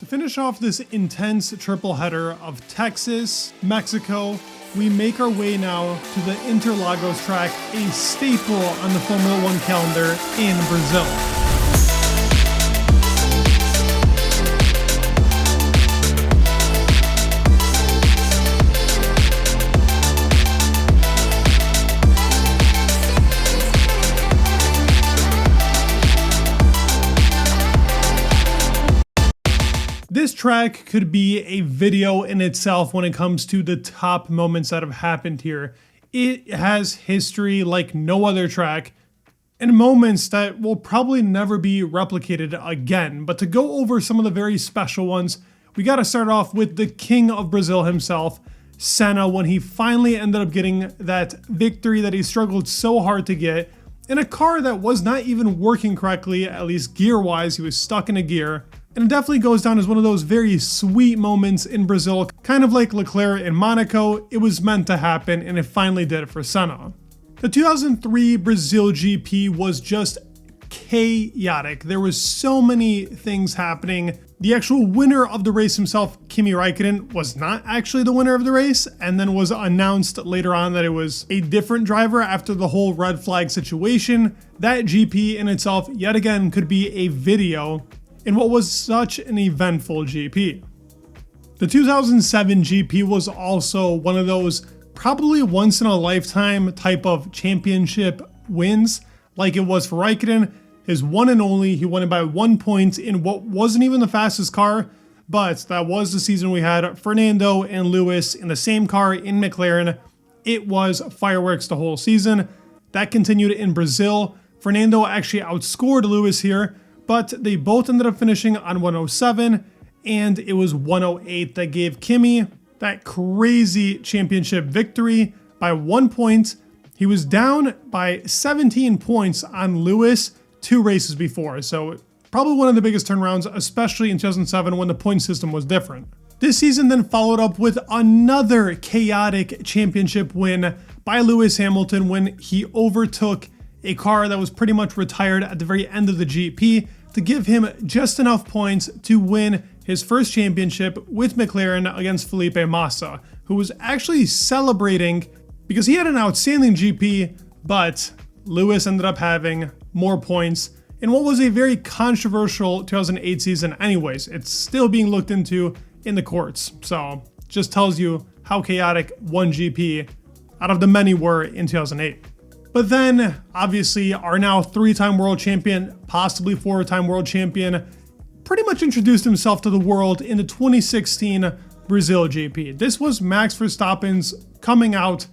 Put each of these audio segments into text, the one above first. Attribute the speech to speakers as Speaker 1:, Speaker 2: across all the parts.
Speaker 1: finish off this intense triple header of Texas, Mexico, we make our way now to the Interlagos track, a staple on the Formula One calendar in Brazil. This track could be a video in itself when it comes to the top moments that have happened here. It has history like no other track and moments that will probably never be replicated again. But to go over some of the very special ones, we got to start off with the king of Brazil himself, Senna, when he finally ended up getting that victory that he struggled so hard to get in a car that was not even working correctly, at least gear-wise. He was stuck in a gear. And it definitely goes down as one of those very sweet moments in Brazil, kind of like Leclerc in Monaco. It was meant to happen, and it finally did it for Senna. The 2003 Brazil GP was just chaotic. There was so many things happening. The actual winner of the race himself, Kimi Räikkönen, was not actually the winner of the race, and then was announced later on that it was a different driver after the whole red flag situation. That GP in itself, yet again, could be a video in what was such an eventful GP. The 2007 GP was also one of those probably once in a lifetime type of championship wins, like it was for Räikkönen. His one and only, he won it by 1 point in what wasn't even the fastest car, but that was the season we had Fernando and Lewis in the same car in McLaren. It was fireworks the whole season. That continued in Brazil. Fernando actually outscored Lewis here, but they both ended up finishing on 107, and it was 108 that gave Kimi that crazy championship victory by 1 point. He was down by 17 points on Lewis 2 races before, so probably one of the biggest turnarounds, especially in 2007 when the point system was different. This season then followed up with another chaotic championship win by Lewis Hamilton when he overtook a car that was pretty much retired at the very end of the GP to give him just enough points to win his first championship with McLaren against Felipe Massa, who was actually celebrating because he had an outstanding GP, but Lewis ended up having more points in what was a very controversial 2008 season anyways. It's still being looked into in the courts, so just tells you how chaotic one GP out of the many were in 2008. But then, obviously, our now 3-time world champion, possibly 4-time world champion, pretty much introduced himself to the world in the 2016 Brazil GP. This was Max Verstappen's coming out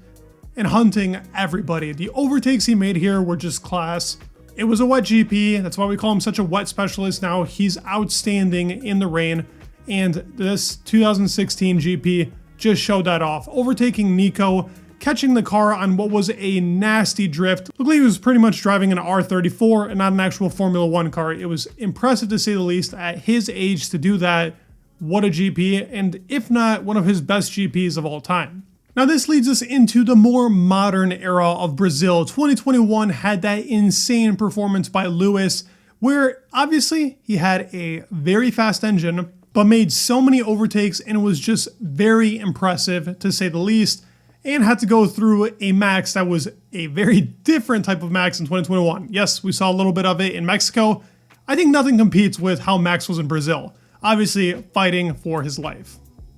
Speaker 1: and hunting everybody. The overtakes he made here were just class. It was a wet GP, that's why we call him such a wet specialist now. He's outstanding in the rain, and this 2016 GP just showed that off. Overtaking Nico, catching the car on what was a nasty drift. Looked like he was pretty much driving an R34 and not an actual Formula One car. It was impressive to say the least at his age to do that. What a GP, and if not, one of his best GPs of all time. Now this leads us into the more modern era of Brazil. 2021 had that insane performance by Lewis, where obviously he had a very fast engine, but made so many overtakes and was just very impressive to say the least, and had to go through a Max that was a very different type of Max in 2021. Yes, we saw a little bit of it in Mexico. I think nothing competes with how Max was in Brazil, obviously fighting for his life.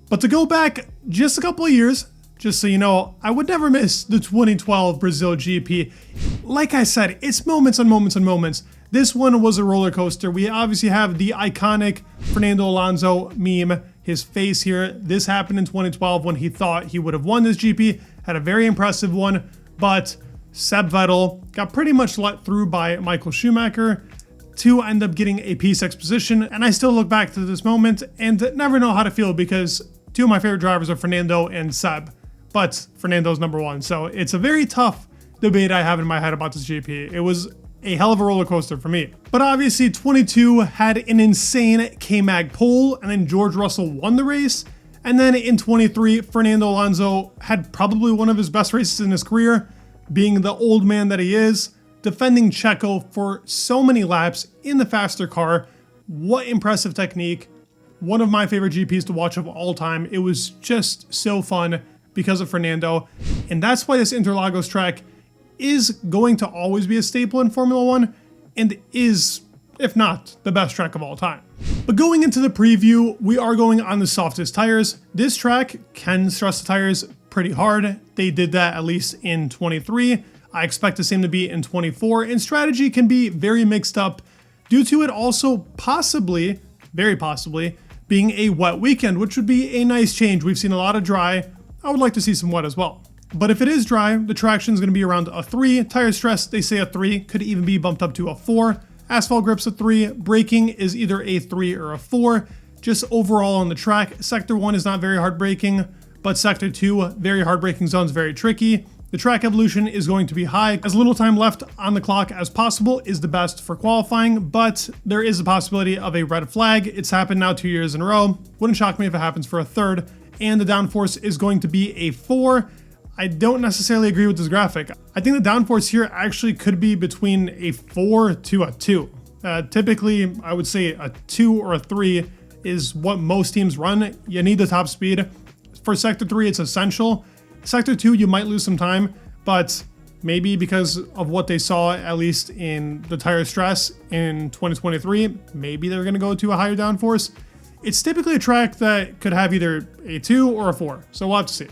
Speaker 1: But to go back just a couple of years, just so you know, I would never miss the 2012 Brazil GP. Like I said, it's moments and moments and moments. This one was a roller coaster. We obviously have the iconic Fernando Alonso meme, his face here. This happened in 2012 when he thought he would have won this GP, had a very impressive one, but Seb Vettel got pretty much let through by Michael Schumacher to end up getting a P6 position. And I still look back to this moment and never know how to feel because 2 of my favorite drivers are Fernando and Seb, but Fernando's number 1. So it's a very tough debate I have in my head about this GP. It was a hell of a roller coaster for me. But obviously 22 had an insane K-Mag pole, and then George Russell won the race. And then in 23, Fernando Alonso had probably one of his best races in his career, being the old man that he is, defending Checo for so many laps in the faster car. What impressive technique. one of my favorite GPs to watch of all time. It was just so fun because of Fernando. And that's why this Interlagos track is going to always be a staple in Formula One and is, if not, the best track of all time. But going into the preview, we are going on the softest tires. This track can stress the tires pretty hard. They did that at least in 23. I expect the same to be in 24, and strategy can be very mixed up due to it also possibly, very possibly, being a wet weekend, which would be a nice change. We've seen a lot of dry. I would like to see some wet as well. But if it is dry, the traction is going to be around a 3. Tire stress, they say a 3, could even be bumped up to a 4. Asphalt grip's a 3. Braking is either a 3 or a 4. Just overall on the track, Sector 1 is not very hard braking, but Sector 2, very hard braking zones, very tricky. The track evolution is going to be high. As little time left on the clock as possible is the best for qualifying, but there is a possibility of a red flag. It's happened now 2 years in a row. Wouldn't shock me if it happens for a third. And the downforce is going to be a 4. I don't necessarily agree with this graphic. I think the downforce here actually could be between a 4 to a 2. Typically, I would say a 2 or a 3 is what most teams run. You need the top speed. For Sector 3, it's essential. Sector 2, you might lose some time, but maybe because of what they saw, at least in the tire stress in 2023, maybe they're going to go to a higher downforce. It's typically a track that could have either a 2 or a 4, so we'll have to see.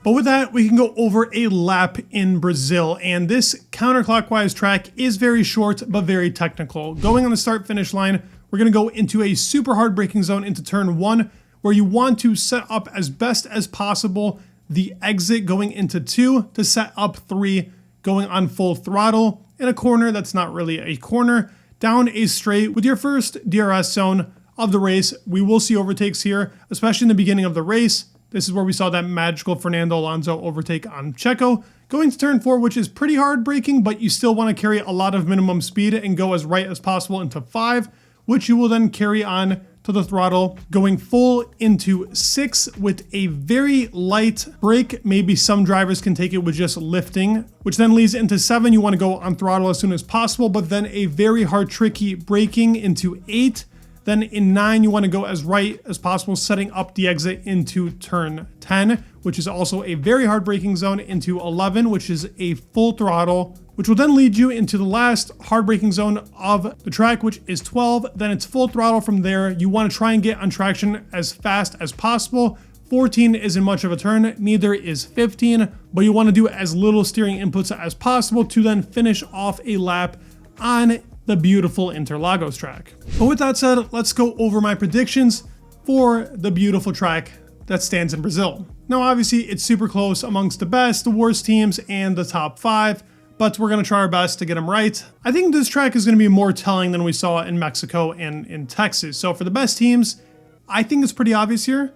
Speaker 1: But with that, we can go over a lap in Brazil, and this counterclockwise track is very short but very technical. Going on the start-finish line, we're going to go into a super hard braking zone into turn 1, where you want to set up as best as possible the exit going into 2 to set up 3 going on full throttle in a corner that's not really a corner, down a straight with your first DRS zone of the race. We will see overtakes here, especially in the beginning of the race. This is where we saw that magical Fernando Alonso overtake on Checo. Going to turn 4, which is pretty hard braking, but you still want to carry a lot of minimum speed and go as right as possible into 5, which you will then carry on to the throttle, going full into 6 with a very light brake. Maybe some drivers can take it with just lifting, which then leads into 7. You want to go on throttle as soon as possible, but then a very hard, tricky braking into 8. Then in 9, you want to go as right as possible, setting up the exit into turn 10, which is also a very hard braking zone, into 11, which is a full throttle, which will then lead you into the last hard braking zone of the track, which is 12. Then it's full throttle from there. You want to try and get on traction as fast as possible. 14 isn't much of a turn, neither is 15, but you want to do as little steering inputs as possible to then finish off a lap on the beautiful Interlagos track. But with that said, let's go over my predictions for the beautiful track that stands in Brazil. Now, obviously, it's super close amongst the best, the worst teams, and the top 5, but we're going to try our best to get them right. I think this track is going to be more telling than we saw in Mexico and in Texas. So for the best teams, I think it's pretty obvious here.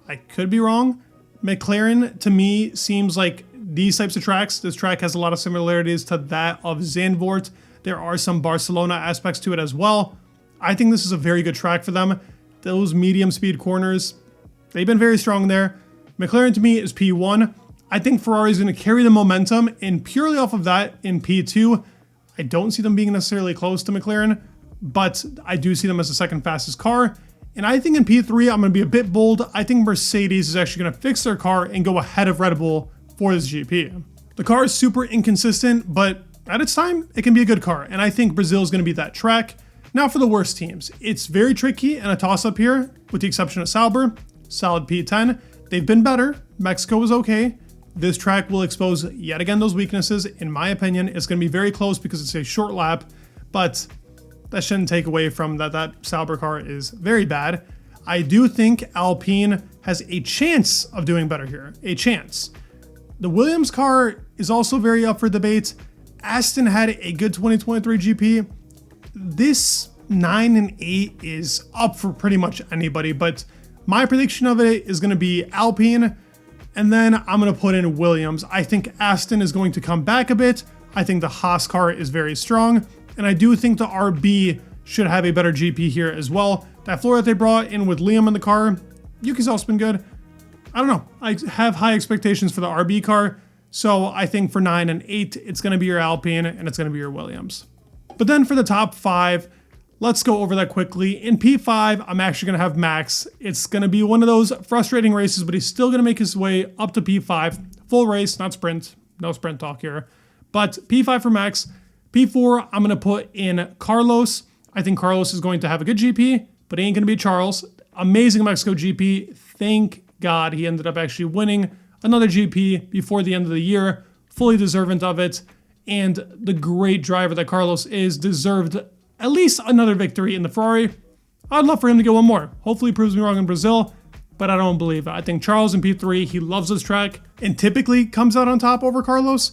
Speaker 1: I could be wrong. McLaren, to me, seems like these types of tracks. This track has a lot of similarities to that of Zandvoort. There are some Barcelona aspects to it as well. I think this is a very good track for them. Those medium speed corners, they've been very strong there. McLaren to me is P1. I think Ferrari is going to carry the momentum, and purely off of that in P2, I don't see them being necessarily close to McLaren, but I do see them as the second fastest car. And I think in P3, I'm going to be a bit bold. I think Mercedes is actually going to fix their car and go ahead of Red Bull for this GP. The car is super inconsistent, but at its time, it can be a good car, and I think Brazil is going to be that track. Now for the worst teams. It's very tricky and a toss-up here, with the exception of Sauber. Solid P10. They've been better. Mexico was okay. This track will expose yet again those weaknesses. In my opinion, it's going to be very close because it's a short lap, but that shouldn't take away from that Sauber car is very bad. I do think Alpine has a chance of doing better here. A chance. The Williams car is also very up for debate. Aston had a good 2023 GP. This 9 and 8 is up for pretty much anybody, but my prediction of it is going to be Alpine, and then I'm going to put in Williams. I think Aston is going to come back a bit. I think the Haas car is very strong, and I do think the RB should have a better GP here as well. That floor that they brought in with Liam in the car, Yuki's also been good. I don't know. I have high expectations for the RB car. So I think for 9 and 8, it's going to be your Alpine and it's going to be your Williams. But then for the top 5, let's go over that quickly. In P5, I'm actually going to have Max. It's going to be one of those frustrating races, but he's still going to make his way up to P5. Full race, not sprint. No sprint talk here. But P5 for Max. P4, I'm going to put in Carlos. I think Carlos is going to have a good GP, but he ain't going to be Charles. Amazing Mexico GP. Thank God he ended up actually winning another GP before the end of the year. Fully deserving of it. And the great driver that Carlos is deserved at least another victory in the Ferrari. I'd love for him to get one more. Hopefully he proves me wrong in Brazil, but I don't believe it. I think Charles in P3, he loves this track and typically comes out on top over Carlos.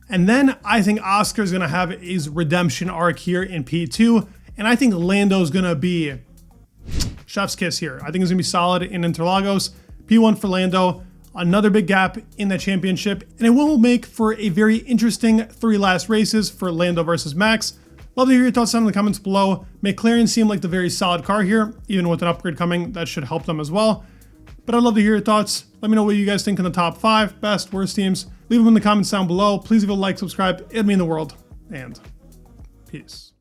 Speaker 1: And then I think Oscar's going to have his redemption arc here in P2. And I think Lando's going to be chef's kiss here. I think it's going to be solid in Interlagos. P1 for Lando. Another big gap in the championship. And it will make for a very interesting 3 last races for Lando versus Max. Love to hear your thoughts down in the comments below. McLaren seem like the very solid car here. Even with an upgrade coming, that should help them as well. But I'd love to hear your thoughts. Let me know what you guys think in the top 5 best, worst teams. Leave them in the comments down below. Please leave a like, subscribe. It'd mean the world. And peace.